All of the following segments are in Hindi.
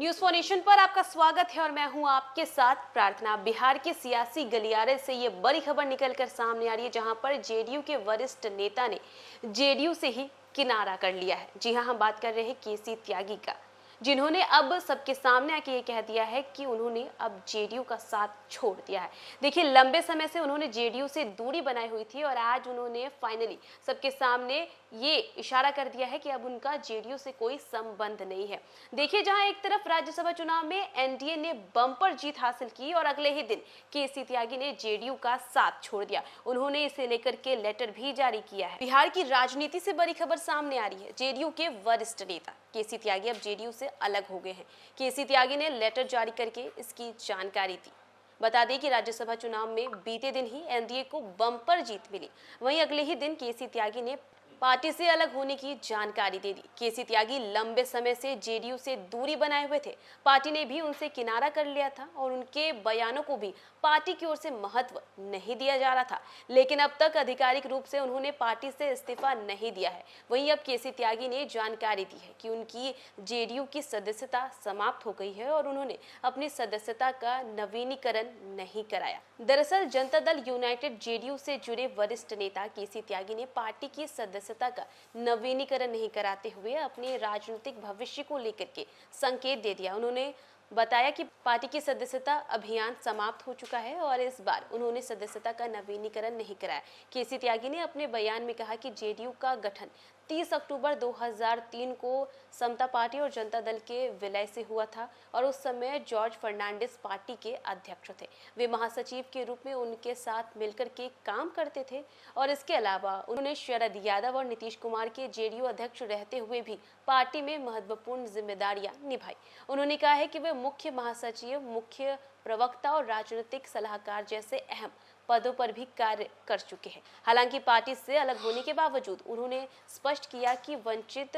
न्यूज फॉर नेशन पर आपका स्वागत है और मैं हूं आपके साथ प्रार्थना। बिहार के सियासी गलियारे से ये बड़ी खबर निकलकर सामने आ रही है, जहां पर जेडीयू के वरिष्ठ नेता ने जेडीयू से ही किनारा कर लिया है। जी हां, हम बात कर रहे हैं केसी त्यागी का, जिन्होंने अब सबके सामने आके ये कह दिया है कि उन्होंने अब जेडीयू का साथ छोड़ दिया है। देखिए, लंबे समय से उन्होंने जेडीयू से दूरी बनाई हुई थी और आज उन्होंने फाइनली सबके सामने ये इशारा कर दिया है कि अब उनका जेडीयू से कोई संबंध नहीं है। देखिए, जहां एक तरफ राज्यसभा चुनाव में एनडीए ने बम्पर जीत हासिल की और अगले ही दिन केसी त्यागी ने जेडीयू का साथ छोड़ दिया। उन्होंने इसे लेकर के लेटर भी जारी किया है। बिहार की राजनीति से बड़ी खबर सामने आ रही है। जेडीयू के वरिष्ठ नेता केसी त्यागी अब जेडीयू से अलग हो गए हैं। केसी त्यागी ने लेटर जारी करके इसकी जानकारी दी। बता दें कि राज्यसभा चुनाव में बीते दिन ही एनडीए को बम्पर जीत मिली। वहीं अगले ही दिन केसी त्यागी ने पार्टी से अलग होने की जानकारी दे दी। केसी त्यागी लंबे समय से जेडीयू से दूरी बनाए हुए थे। पार्टी ने भी उनसे किनारा कर लिया था और उनके बयानों को भी पार्टी की ओर से महत्व नहीं दिया जा रहा था। लेकिन अब तक आधिकारिक रूप से उन्होंने पार्टी से इस्तीफा नहीं दिया है। वहीं अब केसी त्यागी ने जानकारी दी है कि उनकी जेडीयू की सदस्यता समाप्त हो गई है और उन्होंने अपनी सदस्यता का नवीनीकरण नहीं कराया। दरअसल जनता दल यूनाइटेड जेडीयू से जुड़े वरिष्ठ नेता केसी त्यागी ने पार्टी की सदस्यता का नवीनीकरण नहीं कराते हुए अपने राजनीतिक भविष्य को लेकर के संकेत दे दिया। उन्होंने बताया कि पार्टी की सदस्यता अभियान समाप्त हो चुका है और इस बार उन्होंने सदस्यता का नवीनीकरण नहीं कराया। केसी त्यागी ने अपने बयान में कहा कि जेडीयू का गठन 30 अक्टूबर 2003 को समता पार्टी और जनता दल के विलय से हुआ था और उस समय जॉर्ज फर्नांडिस पार्टी के अध्यक्ष थे। वे महासचिव के रूप में उनके साथ मिलकर के काम करते थे और इसके अलावा उन्होंने शरद यादव और नीतीश कुमार के जेडीयू अध्यक्ष रहते हुए भी पार्टी में महत्वपूर्ण जिम्मेदारियां निभाई। उन्होंने कहा है कि वे मुख्य महासचिव, मुख्य प्रवक्ता और राजनीतिक सलाहकार जैसे अहम पदों पर भी कार्य कर चुके हैं। हालांकि पार्टी से अलग होने के बावजूद उन्होंने स्पष्ट किया कि वंचित,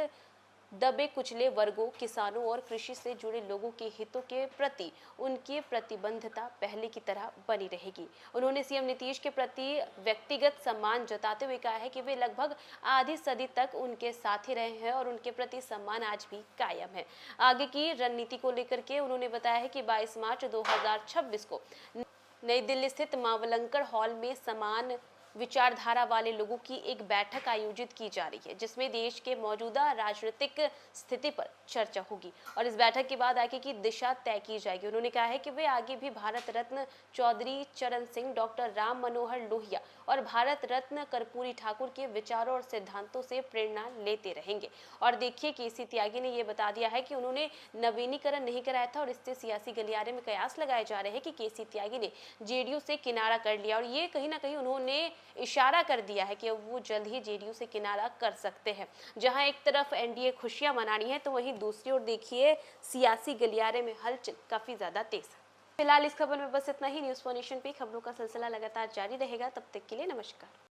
दबे कुचले वर्गों, किसानों और कृषि से जुड़े लोगों के हितों के प्रति उनकी प्रतिबद्धता पहले की तरह बनी रहेगी। उन्होंने सीएम नीतीश के प्रति व्यक्तिगत सम्मान जताते हुए कहा है कि वे लगभग आधी सदी तक उनके साथ ही रहे हैं और उनके प्रति सम्मान आज भी कायम है। आगे की रणनीति को लेकर के उन्होंने बताया है कि 22 मार्च 2026 को नई दिल्ली स्थित मावलंकर हॉल में समान विचारधारा वाले लोगों की एक बैठक आयोजित की जा रही है, जिसमें देश के मौजूदा राजनीतिक स्थिति पर चर्चा होगी और इस बैठक के बाद आगे की दिशा तय की जाएगी। उन्होंने कहा है कि वे आगे भी भारत रत्न चौधरी चरण सिंह, डॉक्टर राम मनोहर लोहिया और भारत रत्न कर्पूरी ठाकुर के विचारों और सिद्धांतों से प्रेरणा लेते रहेंगे। और देखिए, केसी त्यागी ने यह बता दिया है कि उन्होंने नवीनीकरण नहीं कराया था और इससे सियासी गलियारे में कयास लगाए जा रहे हैं कि केसी त्यागी ने जेडीयू से किनारा कर लिया और ये कहीं ना कहीं उन्होंने इशारा कर दिया है कि अब वो जल्द ही जेडीयू से किनारा कर सकते हैं। जहां एक तरफ एनडीए खुशियां मनानी है तो वहीं दूसरी ओर देखिए सियासी गलियारे में हलचल काफी ज्यादा तेज है। फिलहाल इस खबर में बस इतना ही। न्यूज फॉर नेशन पे खबरों का सिलसिला लगातार जारी रहेगा। तब तक के लिए नमस्कार।